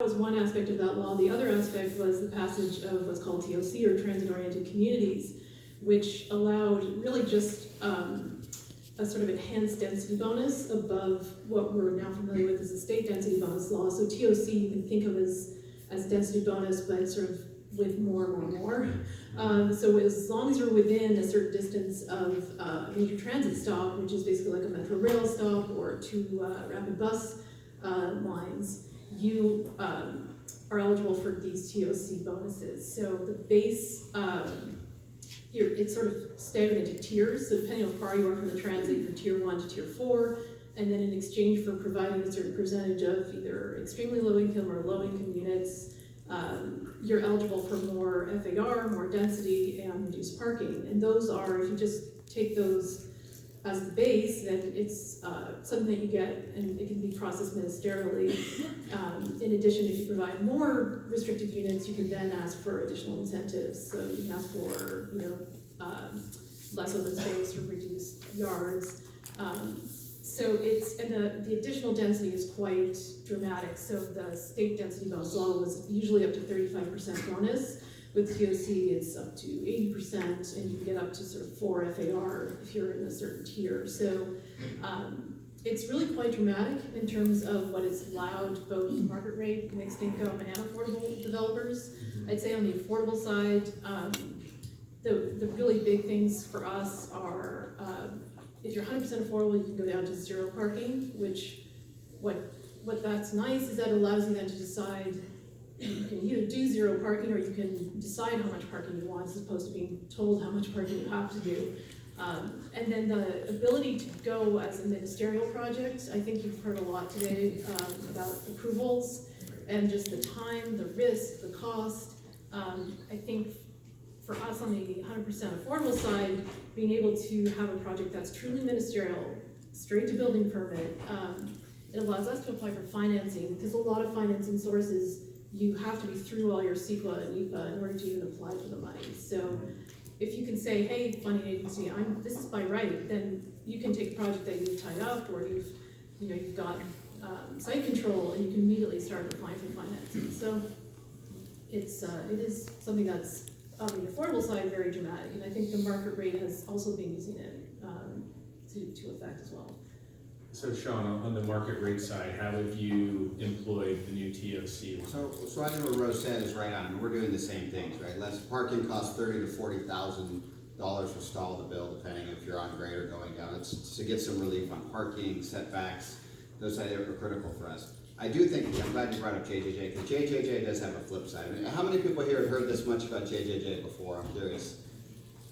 was one aspect of that law. The other aspect was the passage of what's called TOC, or transit-oriented communities, which allowed really just a sort of enhanced density bonus above what we're now familiar with as the state density bonus law. So TOC you can think of as density bonus, but sort of with more. So as long as you're within a certain distance of a major transit stop, which is basically like a metro rail stop or 2 rapid bus lines, you are eligible for these TOC bonuses. So the base, it's sort of staggered into tiers, so depending on how far you are from the transit, you're tier 1 to tier 4, and then in exchange for providing a certain percentage of either extremely low income or low income units, you're eligible for more FAR, more density, and reduced parking. And those are, if you just take those as the base, then it's something that you get, and it can be processed ministerially. In addition, if you provide more restricted units, you can then ask for additional incentives. So you can ask for, less open space or reduced yards. So the additional density is quite dramatic. So the state density bonus law was usually up to 35% bonus. With TOC, it's up to 80%, and you can get up to sort of 4 FAR if you're in a certain tier. So it's really quite dramatic in terms of what it's allowed both market rate, mixed income, and affordable developers. I'd say on the affordable side, the really big things for us are if you're 100% affordable, you can go down to 0 parking, which what that's nice is that allows you then to decide. You can either do 0 parking, or you can decide how much parking you want, as opposed to being told how much parking you have to do. And then the ability to go as a ministerial project. I think you've heard a lot today about approvals and just the time, the risk, the cost. I think for us on the 100% affordable side, being able to have a project that's truly ministerial, straight to building permit, it allows us to apply for financing, because a lot of financing sources, you have to be through all your CEQA and NEPA in order to even apply for the money. So if you can say, hey, funding agency, this is by right, then you can take a project that you've tied up, or you've got site control, and you can immediately start applying for financing. So it is something that's on the affordable side very dramatic, and I think the market rate has also been using it to effect as well. So Sean, on the market rate side, how have you employed the new TOC? So I think what Rose said is right on. I mean, we're doing the same things, right? Less parking costs $30,000 to $40,000 per stall to build, depending if you're on grade or going down. It's to get some relief on parking, setbacks. Those items are critical for us. I do think, I'm glad you brought up JJJ, because JJJ does have a flip side. I mean, how many people here have heard this much about JJJ before? I'm curious.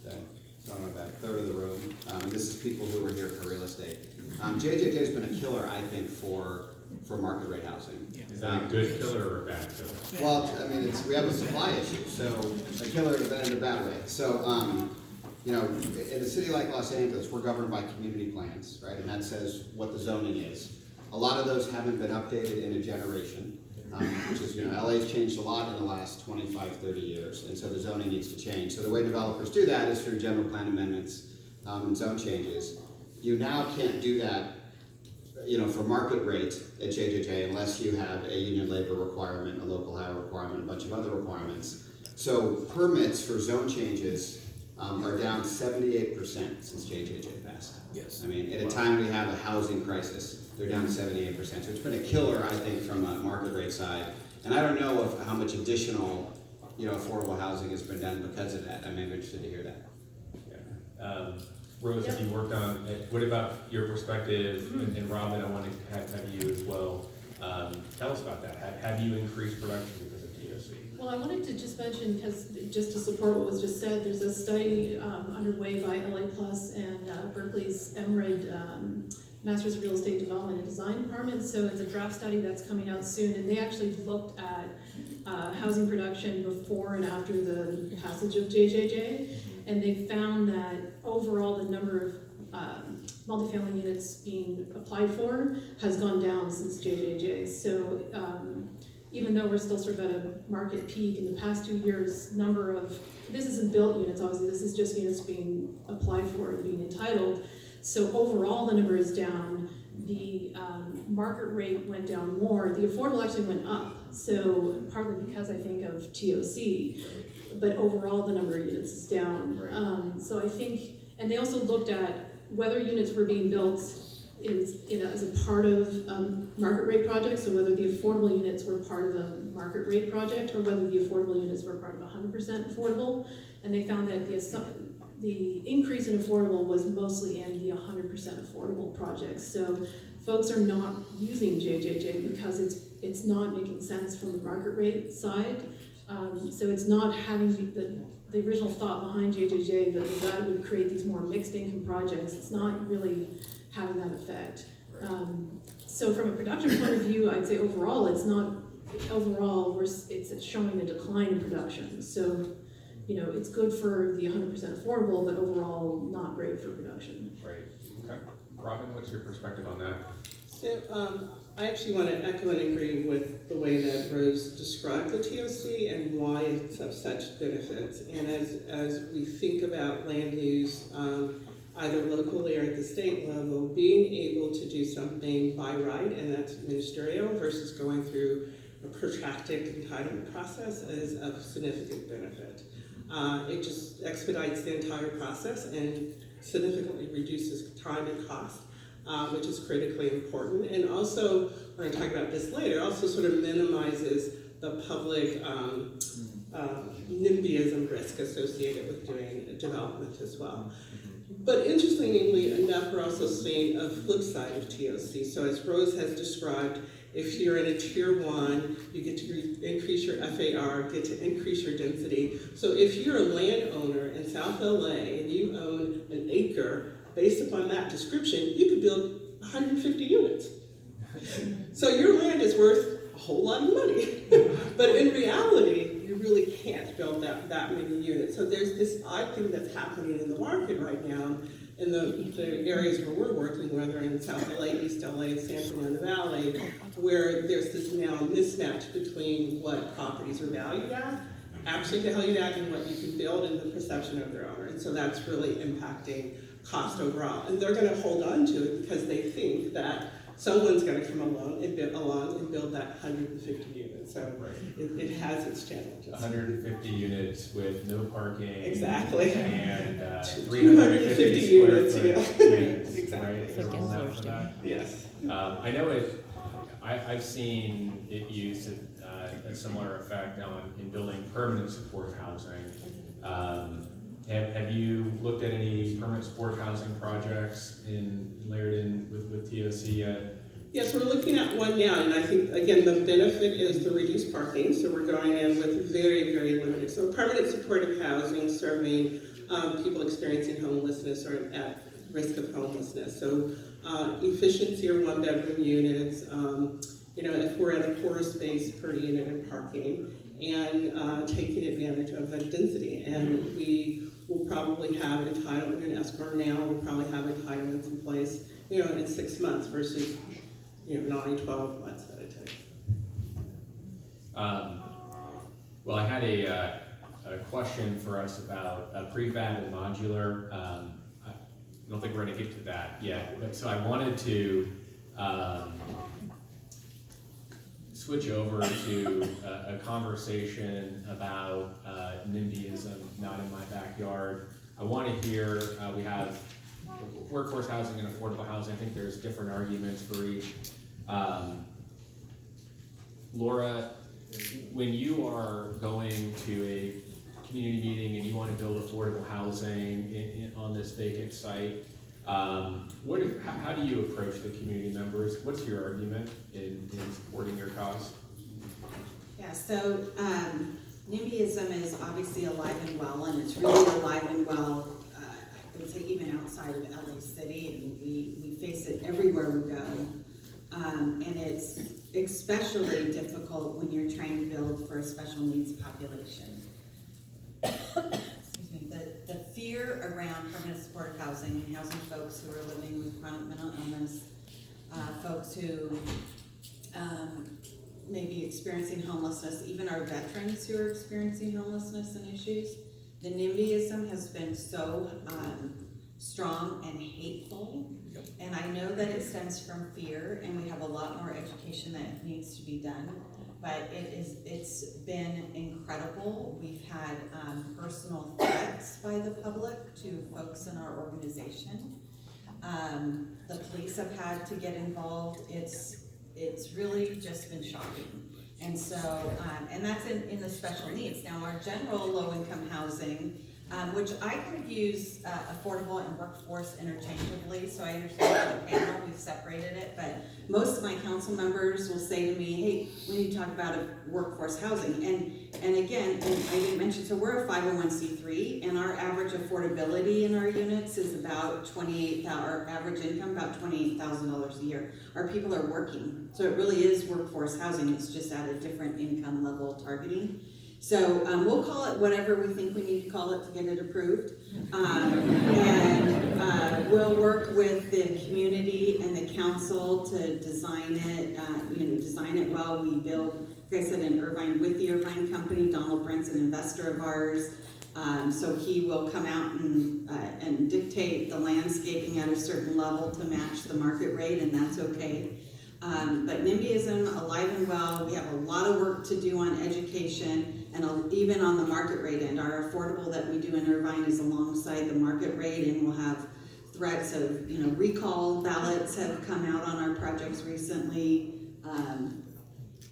So I'm about a third of the room. This is people who were here for real estate. JJJ has been a killer, I think, for market rate housing. Is that a good killer or a bad killer? Well, I mean, we have a supply issue, so a killer in a bad way. So, in a city like Los Angeles, we're governed by community plans, right? And that says what the zoning is. A lot of those haven't been updated in a generation, which is, LA's changed a lot in the last 25, 30 years, and so the zoning needs to change. So the way developers do that is through general plan amendments and zone changes. You now can't do that, for market rate at JJJ unless you have a union labor requirement, a local hire requirement, a bunch of other requirements. So permits for zone changes are down 78% since JJJ passed. Yes. I mean, at a time we have a housing crisis, they're down 78%. So it's been a killer, I think, from a market rate side. And I don't know how much additional, affordable housing has been done because of that. I'm interested to hear that. Yeah. Rose, have you worked on it? What about your perspective? And Robin, I want to have you as well. Tell us about that. Have you increased production because of TOC? Well, I wanted to just mention, because just to support what was just said, there's a study underway by LA Plus and Berkeley's Emerald Masters of Real Estate Development and Design Department. So it's a draft study that's coming out soon, and they actually looked at housing production before and after the passage of JJJ, and they found that overall the number of multifamily units being applied for has gone down since JJJ. So even though we're still sort of at a market peak, in the past 2 years, this isn't built units, obviously, this is just units being applied for and being entitled. So overall the number is down. The market rate went down more. The affordable actually went up. So partly because I think of TOC, but overall the number of units is down. Right. So I think, and they also looked at whether units were being built as a part of market rate projects, so whether the affordable units were part of a market rate project or whether the affordable units were part of 100% affordable. And they found that the increase in affordable was mostly in the 100% affordable projects. So folks are not using JJJ because it's not making sense from the market rate side. So it's not having the original thought behind JJJ that it would create these more mixed income projects. It's not really having that effect. So from a production point of view, I'd say overall it's showing a decline in production. So, you know, it's good for the 100% affordable, but overall not great for production. Right, okay. Robin, what's your perspective on that? So, I actually want to echo and agree with the way that Rose described the TOC and why it's of such benefits. And as we think about land use, either locally or at the state level, being able to do something by right, and that's ministerial, versus going through a protracted entitlement process is of significant benefit. It just expedites the entire process and significantly reduces time and cost, which is critically important. And also, we're going to talk about this later, also sort of minimizes the public NIMBYism risk associated with doing development as well. But interestingly enough, we're also seeing a flip side of TOC. So as Rose has described, if you're in a tier 1, you get to increase your FAR, get to increase your density. So if you're a landowner in South LA and you own an acre, based upon that description, you could build 150 units. So your land is worth a whole lot of money. But in reality, you really can't build that many units. So there's this odd thing that's happening in the market right now in the areas where we're working, whether in South LA, East LA, San Fernando Valley, where there's this now mismatch between what properties are valued at, and what you can build and the perception of their owner. And so that's really impacting cost overall. And they're going to hold on to it because they think that someone's going to come along and build that 150 units. So it has its challenges. 150 units with no parking. Exactly. And 350 units. Exactly. Right? Yes. I know I've seen it used a similar effect in building permanent support housing. Have you looked at any permanent support housing projects layered in with TOC yet? Yes, we're looking at one now, and I think, again, the benefit is the reduced parking, so we're going in with very, very limited. So permanent supportive housing serving people experiencing homelessness or at risk of homelessness. So efficiency or 1-bedroom units, if we're at a quarter space per unit in parking, and taking advantage of the density. And we will probably have entitlement in escrow now, we'll probably have entitlements in place, in 6 months versus 9, 12 months that it takes. Well, I had a question for us about prefab and modular. I don't think we're going to get to that yet, but so I wanted to switch over to a conversation about NIMBYism, not in my backyard. I want to hear, we have workforce housing and affordable housing. I think there's different arguments for each. Laura, when you are going to a community meeting and you want to build affordable housing on this vacant site, how do you approach the community members? What's your argument in supporting your cause? Yeah, so NIMBYism is obviously alive and well, and it's really alive and well, I would say even outside of LA City, and we face it everywhere we go. And it's especially difficult when you're trying to build for a special needs population. Excuse me. The fear around permanent supportive housing and housing folks who are living with chronic mental illness, folks who may be experiencing homelessness, even our veterans who are experiencing homelessness and issues. The NIMBYism has been so strong and hateful, and I know that it stems from fear, and we have a lot more education that needs to be done. but it's been incredible. We've had personal threats by the public to folks in our organization. The police have had to get involved. It's really just been shocking. And so, and that's in the special needs. Now, our general low-income housing, which I could use affordable and workforce interchangeably, so I understand for the panel, we've separated it, but most of my council members will say to me, hey, we need to talk about workforce housing. And again, and I didn't mention, so we're a 501c3, and our average affordability in our units is about our average income, about $28,000 a year. Our people are working, so it really is workforce housing, it's just at a different income level targeting. So we'll call it whatever we think we need to call it to get it approved. And we'll work with the community and the council to design it, design it well. We build, like I said, in Irvine with the Irvine company. Donald Brent's an investor of ours. So he will come out and dictate the landscaping at a certain level to match the market rate, and that's okay. But NIMBYism, alive and well. We have a lot of work to do on education and even on the market rate end. Our affordable that we do in Irvine is alongside the market rate, and we'll have threats of, recall ballots have come out on our projects recently.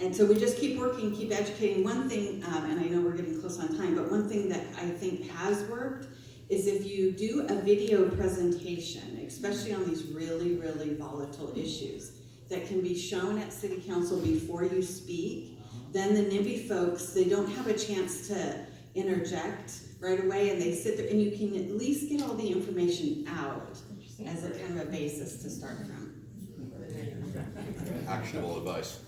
And so we just keep working, keep educating. One thing, and I know we're getting close on time, but one thing that I think has worked is if you do a video presentation, especially on these really, really volatile issues, that can be shown at City Council before you speak, then the NIMBY folks, they don't have a chance to interject right away, and they sit there, and you can at least get all the information out as a kind of a basis to start from. Actionable advice.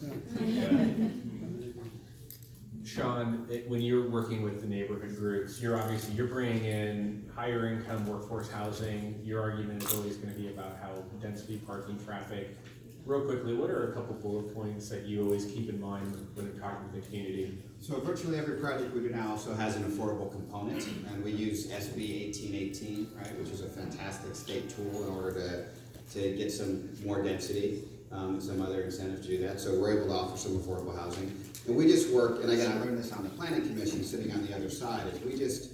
Sean, when you're working with the neighborhood groups, you're bringing in higher income workforce housing. Your argument is always going to be about how density, parking, traffic. Real quickly, what are a couple bullet points that you always keep in mind when you're talking to the community? So virtually every project we do now also has an affordable component, and we use SB 1818, right, which is a fantastic state tool in order to get some more density, some other incentives to do that. So we're able to offer some affordable housing. And we just work, and again, I learned this on the planning commission sitting on the other side, is we just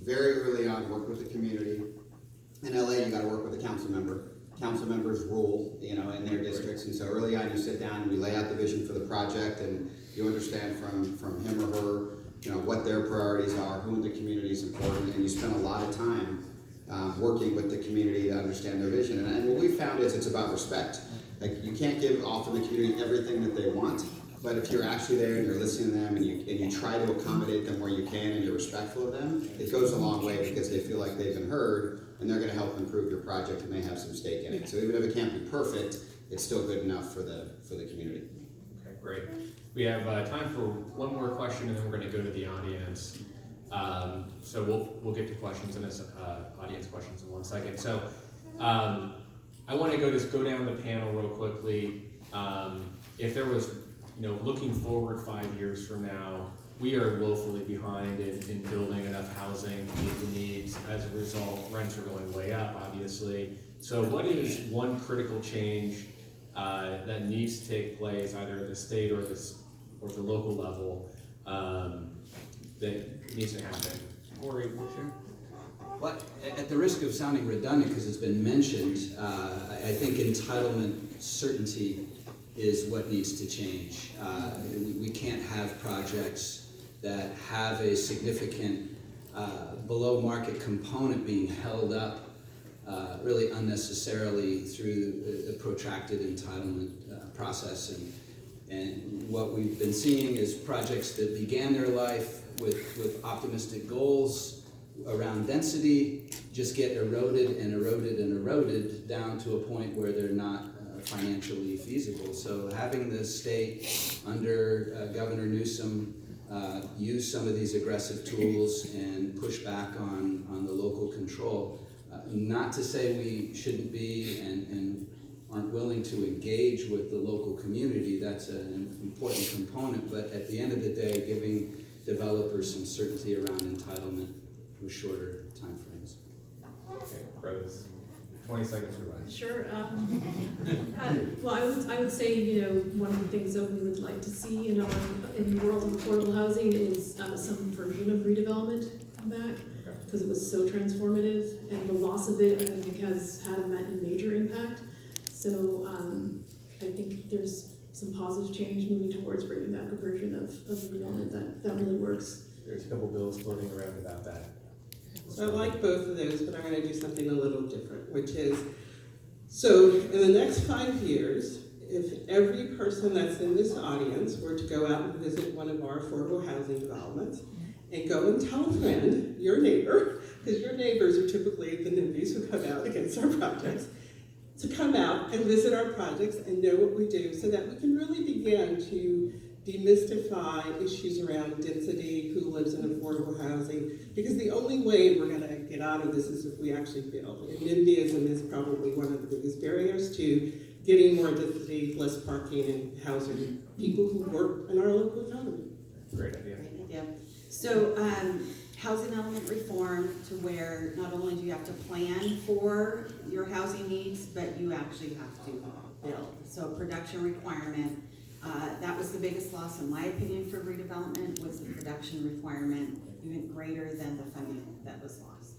very early on work with the community. In LA, you gotta work with a council member. Council members rule, in their districts, and so early on you sit down and we lay out the vision for the project, and you understand from him or her, what their priorities are, who in the community is important, and you spend a lot of time working with the community to understand their vision. And what we found is it's about respect. Like, you can't give often the community everything that they want, but if you're actually there and you're listening to them and you try to accommodate them where you can and you're respectful of them, it goes a long way because they feel like they've been heard and they're going to help improve your project and they have some stake in it. So even if it can't be perfect, it's still good enough for the community. Okay, great. We have time for one more question, and then we're going to go to the audience. So we'll get to questions in this audience questions in 1 second. So I want to go down the panel real quickly. If there was, looking forward 5 years from now, we are woefully behind in building enough housing to meet the needs. As a result, rents are going way up, obviously. So what is one critical change that needs to take place, either at the state or the local level, that needs to happen? Or sure. Well, at the risk of sounding redundant, because it's been mentioned, I think entitlement certainty is what needs to change. We can't have projects that have a significant below market component being held up really unnecessarily through a protracted entitlement process. And what we've been seeing is projects that began their life with optimistic goals around density just get eroded and eroded and eroded down to a point where they're not financially feasible. So having the state under Governor Newsom use some of these aggressive tools and push back on the local control. Not to say we shouldn't be and aren't willing to engage with the local community. That's an important component, but at the end of the day, giving developers some certainty around entitlement with shorter timeframes. Okay, Rose. 20 seconds or less. Sure. Well, I would say, you know, one of the things that we would like to see in the world of affordable housing is some version of redevelopment come back, because it was so transformative, and the loss of it, I think, has had a major impact. So I think there's some positive change moving towards bringing back a version of redevelopment that really works. There's a couple bills floating around about that. So I like both of those, but I'm gonna do something a little different, which is, so in the next 5 years, if every person that's in this audience were to go out and visit one of our affordable housing developments and go and tell a friend, your neighbor, because your neighbors are typically the NIMBYs who come out against our projects, to come out and visit our projects and know what we do so that we can really begin to demystify issues around density, who lives in affordable housing, because the only way we're gonna get out of this is if we actually build. And NIMBYism is probably one of the biggest barriers to getting more density, less parking, and housing people who work in our local economy. Great idea. Great idea. So, housing element reform to where not only do you have to plan for your housing needs, but you actually have to build. So production requirement, that was the biggest loss, in my opinion, for redevelopment, was the production requirement, even greater than the funding that was lost.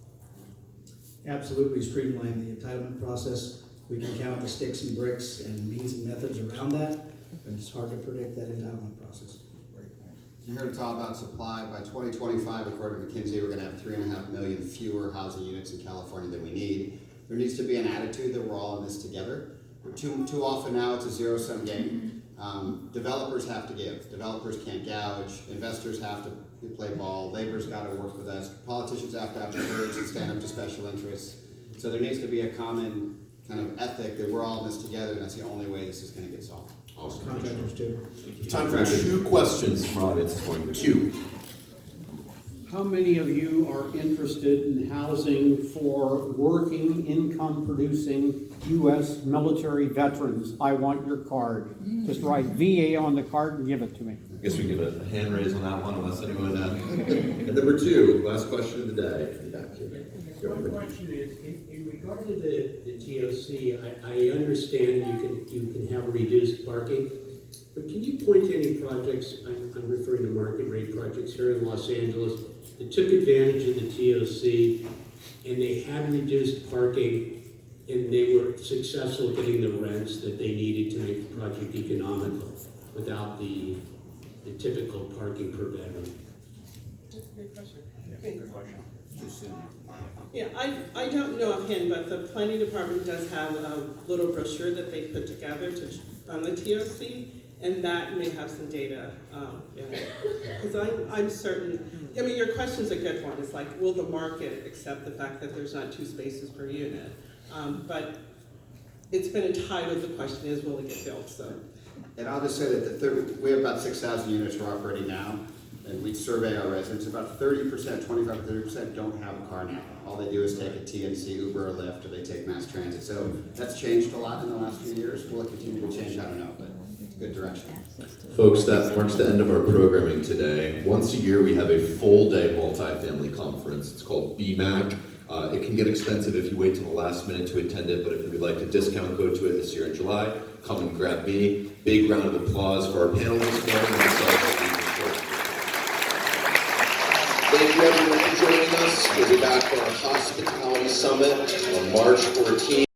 Absolutely streamline the entitlement process. We can count the sticks and bricks and means and methods around that, but it's hard to predict that entitlement process. You heard us all about supply. By 2025, according to McKinsey, we're gonna have 3.5 million fewer housing units in California than we need. There needs to be an attitude that we're all in this together. Too often now, it's a zero-sum game. Developers have to give. Developers can't gouge. Investors have to play ball. Labor's gotta work with us. Politicians have to have the courage and stand up to special interests. So there needs to be a common kind of ethic that we're all in this together, and that's the only way this is gonna get solved. Awesome. Contractors too. Time for 2 questions from audience point 2. How many of you are interested in housing for working, income-producing U.S. military veterans? I want your card. Just write VA on the card and give it to me. I guess we give a hand raise on that one unless anyone And number 2, last question of the day. One question is, in regard to the TOC, I understand you can have reduced parking, but can you point to any projects, I'm referring to market rate projects here in Los Angeles, that took advantage of the TOC and they had reduced parking and they were successful getting the rents that they needed to make the project economical without the typical parking per bedroom? That's a good question. Yeah, I don't know offhand, but the planning department does have a little brochure that they put together on the TOC, and that may have some data. Because I'm certain, I mean, your question's a good one. It's like, will the market accept the fact that there's not 2 spaces per unit? But it's been entitled, the question is, will it get built? So. And I'll just say that we have about 6,000 units we're operating now, and we survey our residents. About 30%, 25 to 30% don't have a car now. All they do is take a TNC, Uber, or Lyft, or they take mass transit. So that's changed a lot in the last few years. Will it continue to change? I don't know, but it's a good direction. Folks, that marks the end of our programming today. Once a year, we have a full-day multifamily conference. It's called BMAC. It can get expensive if you wait till the last minute to attend it, but if you would like a discount code to it this year in July, come and grab me. Big round of applause for our panelists. Thank you everyone for joining us. We'll be back for our Hospitality Summit on March 14th.